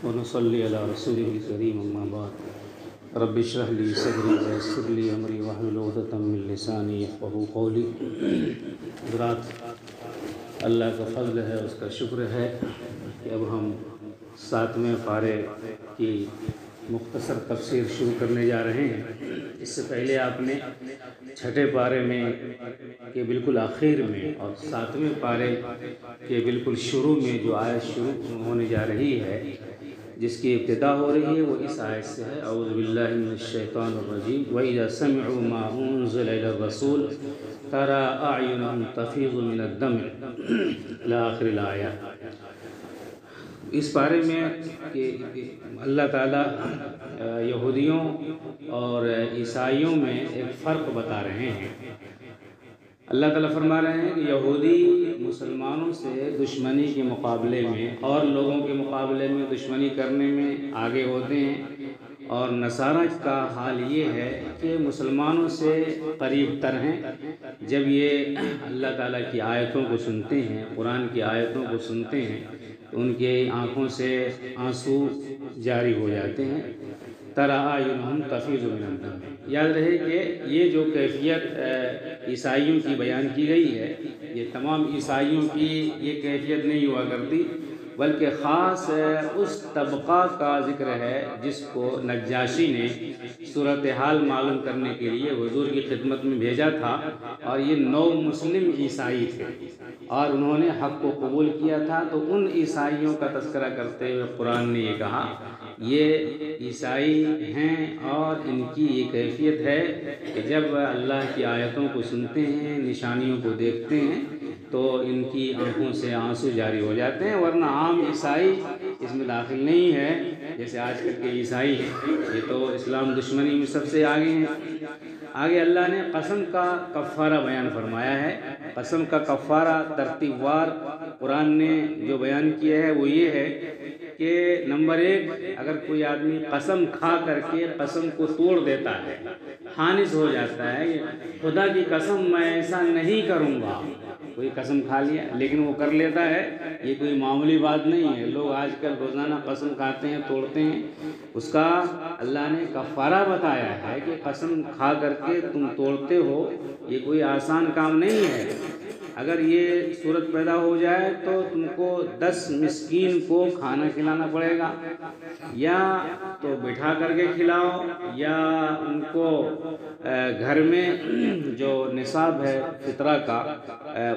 ونصلي على رسوله الكريم أما بعد رب اشرح لي صدري ويسر لي أمري واحلل عقدة من لساني يفقهوا قولي. حضرات، اللہ کا فضل ہے، اس کا شکر ہے کہ اب ہم 7ویں پارے کی مختصر تفسیر شروع کرنے جا رہے ہیں۔ اس سے پہلے آپ نے 6 پارے میں کے بالکل آخر میں اور 7ویں پارے کے بالکل شروع میں جو آیت شروع ہونے جا رہی ہے، جس کی ابتدا ہو رہی ہے، وہ اس آیت سے ہے: اعوذ باللہ من الشیطان الرجیم وَإِذَا سَمِعُوا مَا أُنزِلَ إِلَى الرَّسُولِ تَرَىٰ أَعْيُنَهُمْ تَفِيضُ مِنَ الدَّمْعِ إِلَىٰ آخِرِ الْآیَةِ۔ اس بارے میں کہ اللہ تعالیٰ یہودیوں اور عیسائیوں میں ایک فرق بتا رہے ہیں۔ اللہ تعالیٰ فرما رہے ہیں کہ یہودی مسلمانوں سے دشمنی کے مقابلے میں اور لوگوں کے مقابلے میں دشمنی کرنے میں آگے ہوتے ہیں، اور نصارہ کا حال یہ ہے کہ مسلمانوں سے قریب تر ہیں۔ جب یہ اللہ تعالیٰ کی آیتوں کو سنتے ہیں، قرآن کی آیتوں کو سنتے ہیں، تو ان کے آنکھوں سے آنسو جاری ہو جاتے ہیں۔ تَرَىٰ أَعْيُنَهُمْ تَفِيضُ مِنَ الدَّمْعِ۔ یاد رہے کہ یہ جو کیفیت عیسائیوں کی بیان کی گئی ہے، یہ تمام عیسائیوں کی یہ کیفیت نہیں ہوا کرتی، بلکہ خاص اس طبقہ کا ذکر ہے جس کو نجاشی نے صورتحال معلوم کرنے کے لیے حضور کی خدمت میں بھیجا تھا، اور یہ 9 مسلم عیسائی تھے اور انہوں نے حق کو قبول کیا تھا۔ تو ان عیسائیوں کا تذکرہ کرتے ہوئے قرآن نے یہ کہا، یہ عیسائی ہیں اور ان کی یہ کیفیت ہے کہ جب اللہ کی آیتوں کو سنتے ہیں، نشانیوں کو دیکھتے ہیں، تو ان کی آنکھوں سے آنسو جاری ہو جاتے ہیں، ورنہ عام عیسائی اس میں داخل نہیں ہے۔ جیسے آج کل کے عیسائی، یہ تو اسلام دشمنی میں سب سے آگے ہیں۔ آگے اللہ نے قسم کا کفارہ بیان فرمایا ہے۔ قسم کا کفارہ ترتیب وار قرآن نے جو بیان کیا ہے وہ یہ ہے کہ نمبر 1، اگر کوئی آدمی قسم کھا کر کے قسم کو توڑ دیتا ہے، خانث ہو جاتا ہے، خدا کی قسم میں ایسا نہیں کروں گا، کوئی قسم کھا لیا لیکن وہ کر لیتا ہے، یہ کوئی معمولی بات نہیں ہے۔ لوگ آج کل روزانہ قسم کھاتے ہیں، توڑتے ہیں، اس کا اللہ نے کفارہ بتایا ہے کہ قسم کھا کر کے تم توڑتے ہو، یہ کوئی آسان کام نہیں ہے۔ اگر یہ صورت پیدا ہو جائے تو تم کو 10 مسکین کو کھانا کھلانا پڑے گا، یا تو بٹھا کر کے کھلاؤ، یا ان کو گھر میں جو نصاب ہے فطرہ کا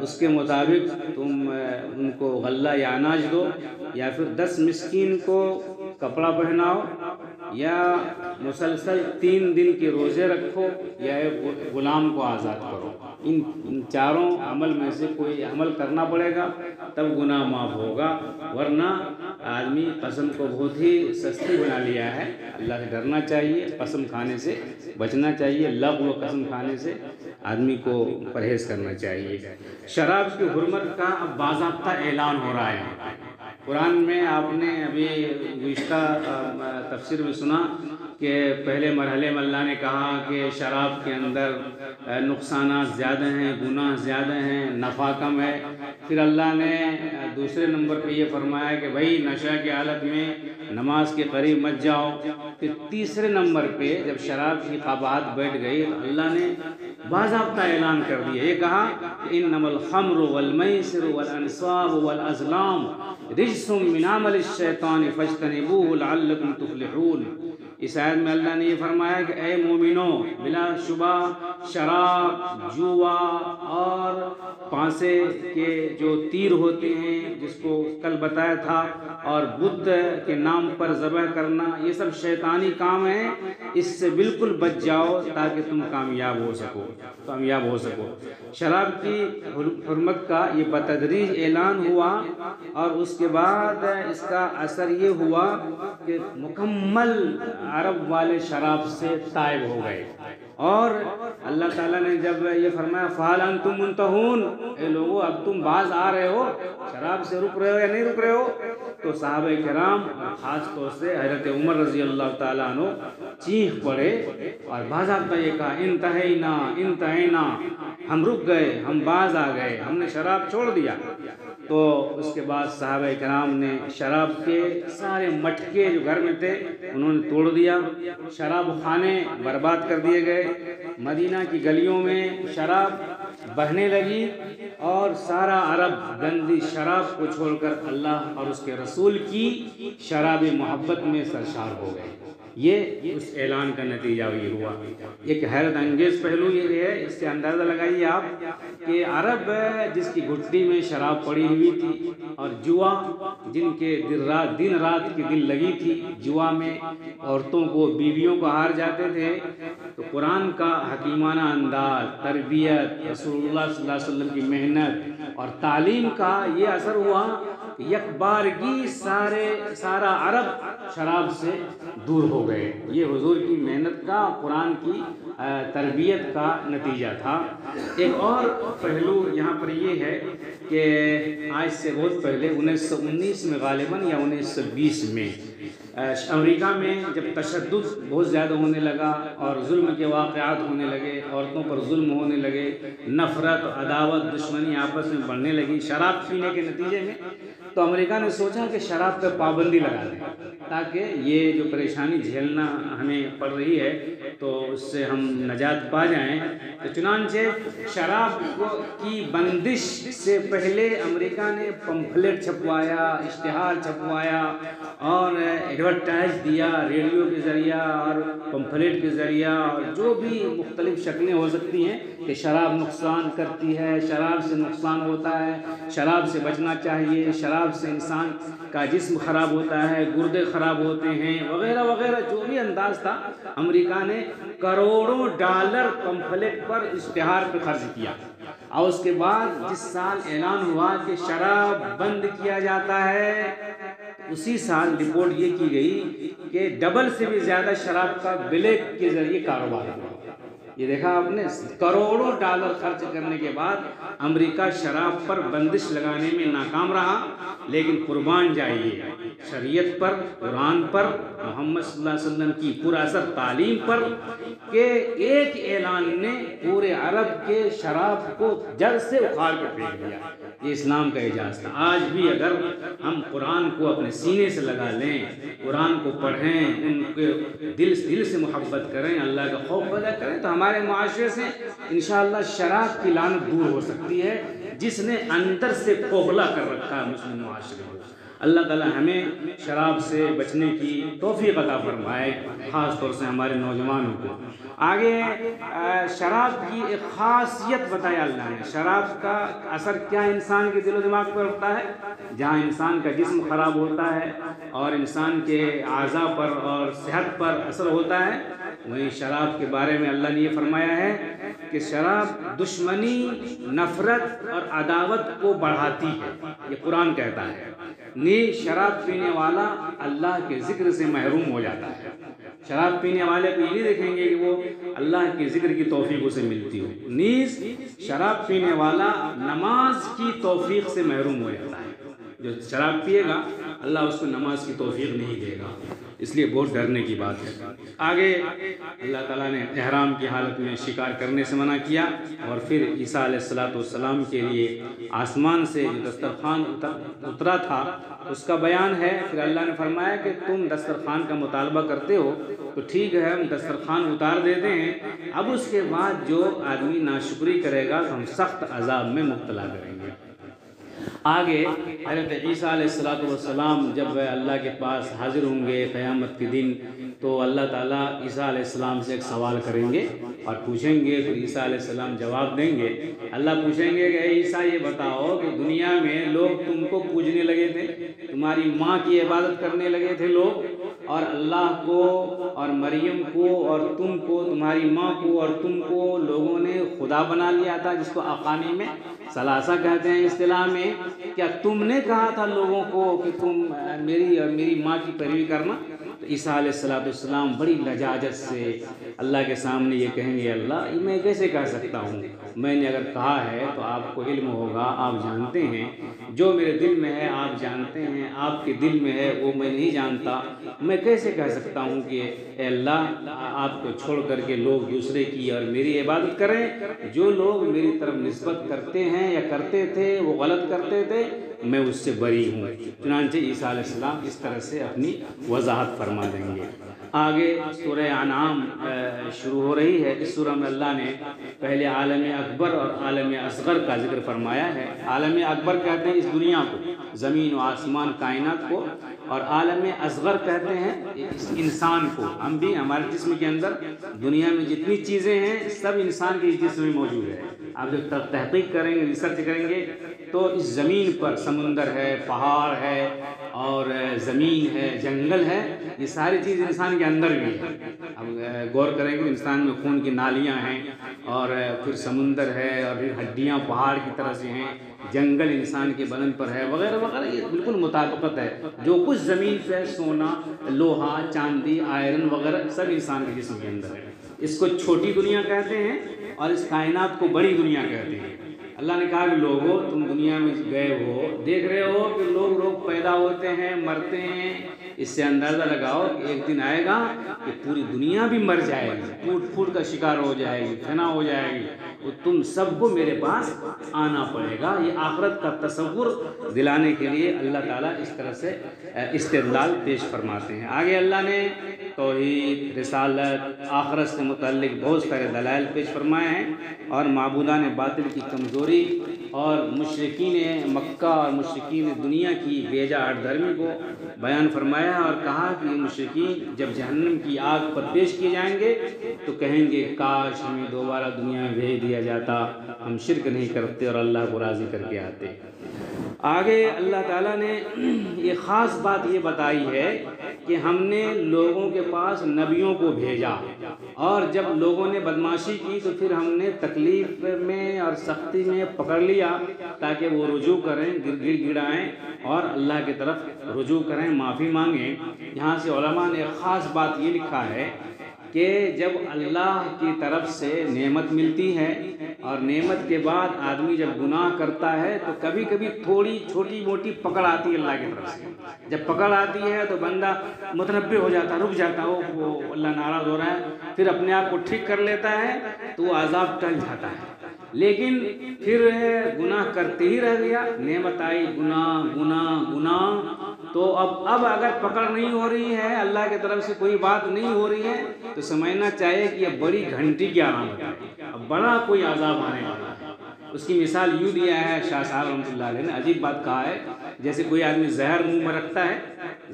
اس کے مطابق تم ان کو غلہ یا اناج دو، یا پھر 10 مسکین کو کپڑا پہناؤ، یا مسلسل 3 دن کے روزے رکھو، یا ایک غلام کو آزاد کرو۔ ان چاروں عمل میں سے کوئی عمل کرنا پڑے گا، تب گناہ معاف ہوگا، ورنہ آدمی قسم کو بہت ہی سستی بنا لیا ہے۔ اللہ سے ڈرنا چاہیے، قسم کھانے سے بچنا چاہیے، لغو قسم کھانے سے آدمی کو پرہیز کرنا چاہیے۔ شراب کی حرمت کا اب باضابطہ اعلان ہو رہا ہے۔ قرآن میں آپ نے ابھی گزشتہ تفسیر میں سنا کہ پہلے مرحلے میں اللہ نے کہا کہ شراب کے اندر نقصانات زیادہ ہیں، گناہ زیادہ ہیں، نفع کم ہے۔ پھر اللہ نے دوسرے نمبر پہ یہ فرمایا کہ بھائی نشہ کی حالت میں نماز کے قریب مت جاؤ۔ پھر تیسرے نمبر پہ جب شراب کی قباحت بیٹھ گئی تو اللہ نے باضابطہ اعلان کر دیا، یہ کہا کہ انما الخمر والمیسر والانصاب والازلام رجس من عمل الشیطان فاجتنبوه لعلکم تفلحون۔ اس آیت میں اللہ نے یہ فرمایا کہ اے مومنوں، بلا شبہ شراب، جوا اور پانسے کے جو تیر ہوتے ہیں جس کو کل بتایا تھا، اور بت کے نام پر ذبح کرنا، یہ سب شیطانی کام ہیں، اس سے بالکل بچ جاؤ تاکہ تم کامیاب ہو سکو۔ شراب کی حرمت کا یہ بتدریج اعلان ہوا، اور اس کے بعد اس کا اثر یہ ہوا کہ مکمل عرب والے شراب سے تائب ہو گئے، اور اللہ تعالیٰ نے جب یہ فرمایا فَهَلْ أَنْتُمْ مُنْتَهُونَ، اے لوگو اب تم باز آ رہے ہو، شراب سے رک رہے ہو یا نہیں رک رہے ہو؟ تو صحابہ کرام خاص طور سے حضرت عمر رضی اللہ تعالیٰ عنہ چیخ پڑے اور باضابطہ یہ کہا انتہینا، ہم رک گئے، ہم باز آ گئے، ہم نے شراب چھوڑ دیا۔ تو تو اس کے بعد صحابہ کرام نے شراب کے سارے مٹکے جو گھر میں تھے انہوں نے توڑ دیا، شراب خانے برباد کر دیے گئے، مدینہ کی گلیوں میں شراب بہنے لگی اور سارا عرب گندی شراب کو چھوڑ کر اللہ اور اس کے رسول کی شراب محبت میں سرشار ہو گئے۔ یہ اس اعلان کا نتیجہ یہ ہوا۔ ایک حیرت انگیز پہلو یہ ہے، اس سے اندازہ لگائیے آپ کہ عرب جس کی گھٹی میں شراب پڑی ہوئی تھی اور جوا جن کے دن رات کی دل لگی تھی جوا میں، عورتوں کو بیویوں کو ہار جاتے تھے، تو قرآن کا حکیمانہ انداز، تربیت، رسول اللہ صلی اللہ علیہ وسلم کی محنت اور تعلیم کا یہ اثر ہوا کہ یک بارگی سارا عرب شراب سے دور ہو گئے۔ یہ حضور کی محنت کا، قرآن کی تربیت کا نتیجہ تھا۔ ایک اور پہلو یہاں پر یہ ہے کہ آج سے بہت پہلے 1919 میں غالباً یا 1920 میں امریکہ میں جب تشدد بہت زیادہ ہونے لگا اور ظلم کے واقعات ہونے لگے، عورتوں پر ظلم ہونے لگے، نفرت، عداوت، دشمنی آپس میں بڑھنے لگی شراب پینے کے نتیجے میں، تو امریکہ نے سوچا کہ شراب پہ پابندی لگا دیں تاکہ یہ جو پریشانی جھیلنا ہمیں پڑ رہی ہے تو اس سے ہم نجات پا جائیں۔ تو چنانچہ شراب کی بندش سے پہلے امریکہ نے پمفلٹ چھپوایا، اشتہار چھپوایا اور ایڈورٹائز دیا ریڈیو کے ذریعہ اور پمفلٹ کے ذریعہ، اور جو بھی مختلف شکلیں ہو سکتی ہیں کہ شراب نقصان کرتی ہے، شراب سے نقصان ہوتا ہے، شراب سے بچنا چاہیے، شراب سے انسان کا جسم خراب ہوتا ہے، گردے خراب ہوتے ہیں، وغیرہ وغیرہ جو بھی انداز تھا، امریکہ نے کروڑوں ڈالر پمفلٹ پر اشتہار پہ خرچ کیا۔ اور اس کے بعد جس سال اعلان ہوا کہ شراب بند کیا جاتا ہے، اسی سال رپورٹ یہ کی گئی کہ ڈبل سے بھی زیادہ شراب کا بلیک کے ذریعے کاروبار ہوا۔ یہ دیکھا آپ نے، کروڑوں ڈالر خرچ کرنے کے بعد امریکہ شراب پر بندش لگانے میں ناکام رہا، لیکن قربان جائیے شریعت پر، قرآن پر، محمد صلی اللہ علیہ وسلم کی پورا اثر تعلیم پر، کہ ایک اعلان نے پورے عرب کے شراب کو جڑ سے اکھاڑ کر پھینک دیا۔ یہ اسلام کا اعجاز تھا۔ آج بھی اگر ہم قرآن کو اپنے سینے سے لگا لیں، قرآن کو پڑھیں، ان کے دل سے محبت کریں، اللہ کا خوف پیدا کریں، تو ہمارے معاشرے سے انشاءاللہ شراب کی لعنت دور ہو سکتی ہے جس نے اندر سے کھوکھلا کر رکھا ہے مسلم معاشرے کو۔ اللہ تعالی ہمیں شراب سے بچنے کی توفیق عطا فرمائے، خاص طور سے ہمارے نوجوانوں کو۔ آگے شراب کی ایک خاصیت بتایا اللہ نے، شراب کا اثر کیا انسان کے دل و دماغ پر ہوتا ہے۔ جہاں انسان کا جسم خراب ہوتا ہے اور انسان کے اعضاء پر اور صحت پر اثر ہوتا ہے، وہیں شراب کے بارے میں اللہ نے یہ فرمایا ہے کہ شراب دشمنی، نفرت اور عداوت کو بڑھاتی ہے، یہ قرآن کہتا ہے۔ نیز شراب پینے والا اللہ کے ذکر سے محروم ہو جاتا ہے۔ شراب پینے والے کو یہ نہیں دیکھیں گے کہ وہ اللہ کے ذکر کی توفیق اسے ملتی ہو، نیز شراب پینے والا نماز کی توفیق سے محروم ہو جاتا ہے۔ جو شراب پیے گا اللہ اس کو نماز کی توفیق نہیں دے گا، اس لیے بہت ڈرنے کی بات ہے۔ آگے اللہ تعالیٰ نے احرام کی حالت میں شکار کرنے سے منع کیا، اور پھر عیسیٰ علیہ السلام کے لیے آسمان سے جو دسترخوان اترا تھا اس کا بیان ہے۔ پھر اللہ نے فرمایا کہ تم دسترخوان کا مطالبہ کرتے ہو تو ٹھیک ہے، ہم دسترخوان اتار دیتے ہیں، اب اس کے بعد جو آدمی ناشکری کرے گا تو ہم سخت عذاب میں مبتلا کریں گے۔ آگے حضرت عیسیٰ علیہ السلام جب اللہ کے پاس حاضر ہوں گے قیامت کے دن، تو اللہ تعالیٰ عیسیٰ علیہ السلام سے ایک سوال کریں گے اور پوچھیں گے، پھر عیسیٰ علیہ السلام جواب دیں گے۔ اللہ پوچھیں گے کہ اے عیسیٰ یہ بتاؤ کہ دنیا میں لوگ تم کو پوجنے لگے تھے، تمہاری ماں کی عبادت کرنے لگے تھے لوگ، اور اللہ کو اور مریم کو اور تم کو، تمہاری ماں کو اور تم کو لوگوں نے خدا بنا لیا تھا، جس کو اقانی میں ثلاثہ کہتے ہیں اصطلاح میں۔ کیا تم نے کہا تھا لوگوں کو کہ تم میری اور میری ماں کی پیروی کرنا؟ تو عیسیٰ علیہ السلام بڑی لجاجت سے اللہ کے سامنے یہ کہیں گے، اللہ میں کیسے کہہ سکتا ہوں، میں نے اگر کہا ہے تو آپ کو علم ہوگا، آپ جانتے ہیں، جو میرے دل میں ہے آپ جانتے ہیں، آپ کے دل میں ہے وہ میں نہیں جانتا۔ میں کیسے کہہ سکتا ہوں کہ اے اللہ آپ کو چھوڑ کر کے لوگ دوسرے کی اور میری عبادت کریں؟ جو لوگ میری طرف نسبت کرتے ہیں یا کرتے تھے وہ غلط کرتے تھے، میں اس سے بری ہوں۔ چنانچہ عیسیٰ علیہ السلام اس طرح سے اپنی وضاحت فرما دیں گے۔ آگے سورہ انعام شروع ہو رہی ہے۔ اس سورہ میں اللہ نے پہلے عالم اکبر اور عالم اصغر کا ذکر فرمایا ہے۔ عالم اکبر کہتے ہیں اس دنیا کو، زمین و آسمان کائنات کو، اور عالم اصغر کہتے ہیں اس انسان کو۔ ہم بھی ہمارے جسم کے اندر دنیا میں جتنی چیزیں ہیں سب انسان کے جسم میں موجود ہے۔ آپ جب تحقیق کریں گے، ریسرچ کریں گے تو اس زمین پر سمندر ہے، پہاڑ ہے اور زمین ہے، جنگل ہے، یہ ساری چیز انسان کے اندر بھی ہے۔ اب غور کریں گے انسان میں خون کی نالیاں ہیں، اور پھر سمندر ہے، اور پھر ہڈیاں پہاڑ کی طرح سے ہیں، جنگل انسان کے بدن پر ہے، وغیرہ وغیرہ۔ یہ بالکل مطابقت ہے۔ جو کچھ زمین پہ سونا، لوہا، چاندی، آئرن وغیرہ سب انسان کے جسم کے اندر ہے۔ اس کو چھوٹی دنیا کہتے ہیں اور اس کائنات کو بڑی دنیا کہتے ہیں۔ اللہ نے کہا کہ لوگوں تم دنیا میں گئے ہو، دیکھ رہے ہو کہ لوگ پیدا ہوتے ہیں، مرتے ہیں، اس سے اندازہ لگاؤ کہ ایک دن آئے گا کہ پوری دنیا بھی مر جائے گی، ٹوٹ پھوٹ کا شکار ہو جائے گی، فنا ہو جائے گی، تو تم سب کو میرے پاس آنا پڑے گا۔ یہ آخرت کا تصور دلانے کے لیے اللہ تعالیٰ اس طرح سے استدلال پیش فرماتے ہیں۔ آگے اللہ نے توحید، رسالت، آخرت سے متعلق بہت سارے دلائل پیش فرمائے ہیں، اور معبودان باطل کی کمزوری اور مشرکین مکہ اور مشرکین دنیا کی بیجا ہٹ دھرمی کو بیان فرمایا، اور کہا کہ یہ مشرکین جب جہنم کی آگ پر پیش کیے جائیں گے تو کہیں گے کاش ہمیں دوبارہ دنیا میں بھیج دیا جاتا، ہم شرک نہیں کرتے اور اللہ کو راضی کر کے آتے۔ آگے اللہ تعالیٰ نے یہ خاص بات یہ بتائی ہے کہ ہم نے لوگوں کے پاس نبیوں کو بھیجا، اور جب لوگوں نے بدمعاشی کی تو پھر ہم نے تکلیف میں اور سختی میں پکڑ لیا تاکہ وہ رجوع کریں، گڑ گڑائیں اور اللہ کی طرف رجوع کریں، معافی مانگیں۔ یہاں سے علماء نے خاص بات یہ لکھا ہے کہ جب اللہ کی طرف سے نعمت ملتی ہے اور نعمت کے بعد آدمی جب گناہ کرتا ہے تو کبھی کبھی تھوڑی چھوٹی موٹی پکڑ آتی ہے اللہ کی طرف سے۔ جب پکڑ آتی ہے تو بندہ متنبہ ہو جاتا ہے، رک جاتا ہے، وہ اللہ ناراض ہو رہا ہے، پھر اپنے آپ کو ٹھیک کر لیتا ہے تو وہ عذاب ٹل جاتا ہے۔ لیکن پھر گناہ کرتے ہی رہ گیا، نعمت آئی، گناہ گناہ گناہ، تو اب اگر پکڑ نہیں ہو رہی ہے، اللہ کی طرف سے کوئی بات نہیں ہو رہی ہے، تو سمجھنا چاہیے کہ یہ بڑی گھنٹی کی علامت ہے، اب بڑا کوئی عذاب آنے والا ہے۔ اس کی مثال یوں دیا ہے شاہ صاحب رحمۃ اللہ علیہ نے، عجیب بات کہا ہے، جیسے کوئی آدمی زہر منہ میں رکھتا ہے،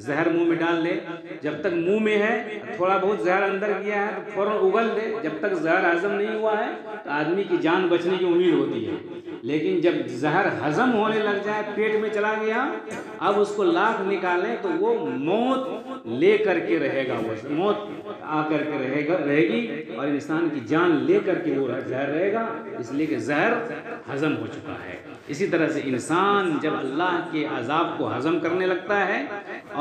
زہر منہ میں ڈال دے، جب تک منہ میں ہے تھوڑا بہت زہر اندر گیا ہے تو فوراً اگل دے، جب تک زہر ہضم نہیں ہوا ہے تو آدمی کی جان بچنے کی امید ہوتی ہے۔ لیکن جب زہر ہضم ہونے لگ جائے، پیٹ میں چلا گیا، اب اس کو لاکھ نکالیں تو وہ موت لے کر کے رہے گا، وہ موت آ کر کے رہے گی، اور انسان کی جان لے کر کے وہ زہر رہے گا، اس لیے کہ زہر ہضم ہو چکا ہے۔ اسی طرح سے انسان جب اللہ کے عذاب کو ہضم کرنے لگتا ہے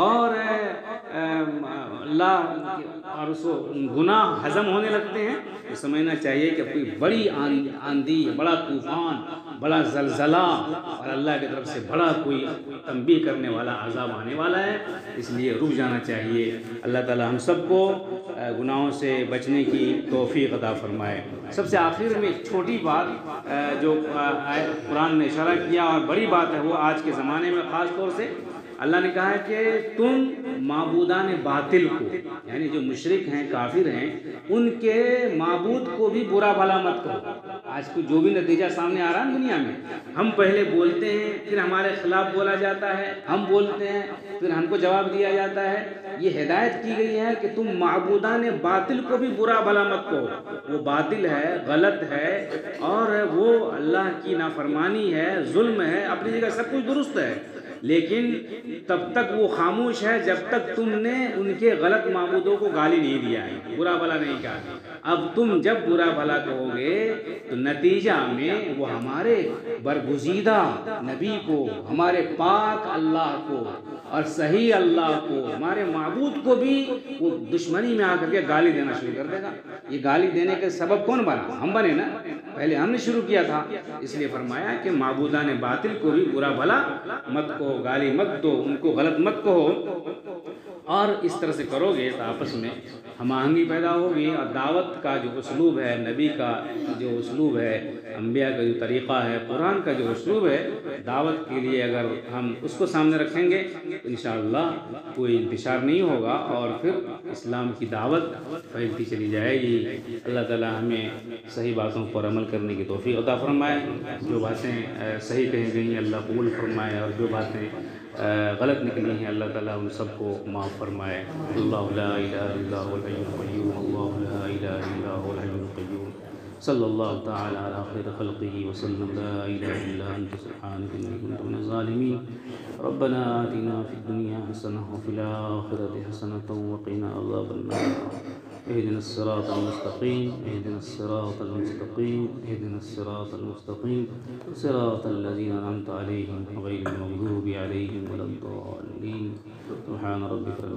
اور اللہ اور اس کو گناہ ہضم ہونے لگتے ہیں تو سمجھنا چاہیے کہ کوئی بڑی آندھی، بڑا طوفان، بڑا زلزلہ اور اللہ کی طرف سے بڑا کوئی تنبیہ کرنے والا عذاب آنے والا ہے، اس لیے رک جانا چاہیے۔ اللہ تعالی ہم سب کو گناہوں سے بچنے کی توفیق عطا فرمائے۔ سب سے آخر میں ایک چھوٹی بات جو قرآن نے اشارہ کیا اور بڑی بات ہے، وہ آج کے زمانے میں خاص طور سے اللہ نے کہا ہے کہ تم معبودان باطل کو، یعنی جو مشرک ہیں، کافر ہیں، ان کے معبود کو بھی برا بھلا مت کہو۔ آج کو جو بھی نتیجہ سامنے آ رہا ہے دنیا میں، ہم پہلے بولتے ہیں، پھر ہمارے خلاف بولا جاتا ہے، ہم بولتے ہیں، پھر ہم کو جواب دیا جاتا ہے۔ یہ ہدایت کی گئی ہے کہ تم معبودان باطل کو بھی برا بھلا مت کہو، وہ باطل ہے، غلط ہے، اور وہ اللہ کی نافرمانی ہے، ظلم ہے، اپنی جگہ سب کچھ درست ہے، لیکن تب تک وہ خاموش ہے جب تک تم نے ان کے غلط معبودوں کو گالی نہیں دیا ہے، برا بھلا نہیں کہا۔ اب تم جب برا بھلا کہو گے تو نتیجہ میں وہ ہمارے برگزیدہ نبی کو، ہمارے پاک اللہ کو اور صحیح اللہ کو، ہمارے معبود کو بھی وہ دشمنی میں آ کر کے گالی دینا شروع کر دے گا۔ یہ گالی دینے کے سبب کون بنا؟ ہم بنے نا، پہلے ہم نے شروع کیا تھا۔ اس لیے فرمایا کہ معبودان باطل کو بھی برا بھلا مت کہو، گالی مت دو، ان کو غلط مت کہو، اور اس طرح سے کرو گے تو آپس میں ہم آہنگی پیدا ہوگی، اور دعوت کا جو اسلوب ہے، نبی کا جو اسلوب ہے، انبیاء کا جو طریقہ ہے، قرآن کا جو اسلوب ہے دعوت کے لیے، اگر ہم اس کو سامنے رکھیں گے تو انشاءاللہ کوئی انتشار نہیں ہوگا، اور پھر اسلام کی دعوت پھیلتی چلی جائے گی۔ اللہ تعالی ہمیں صحیح باتوں پر عمل کرنے کی توفیق عطا فرمائے، جو باتیں صحیح کہیں گئی اللہ قبول فرمائے، اور جو باتیں غلط نکلی ہیں اللہ تعالیٰ ان سب کو معاف فرمائے۔ اللہ لا الہ الا هو الحی القیوم، اللہ لا الہ الا هو الحی القیوم، صلی اللہ تعالی علی خیر خلقہ وسلم، لا الہ الا انت سبحانک انی کنت من الظالمین۔ ربنا آتنا فی الدنیا حسنہ وفی الآخرۃ حسنۃ وقنا عذاب النار۔ اهدنا الصراط المستقيم، اهدنا الصراط المستقيم، اهدنا الصراط المستقيم، صراط الذين أنعمت عليهم غير المغضوب عليهم ولا الضالين۔ سبحان ربك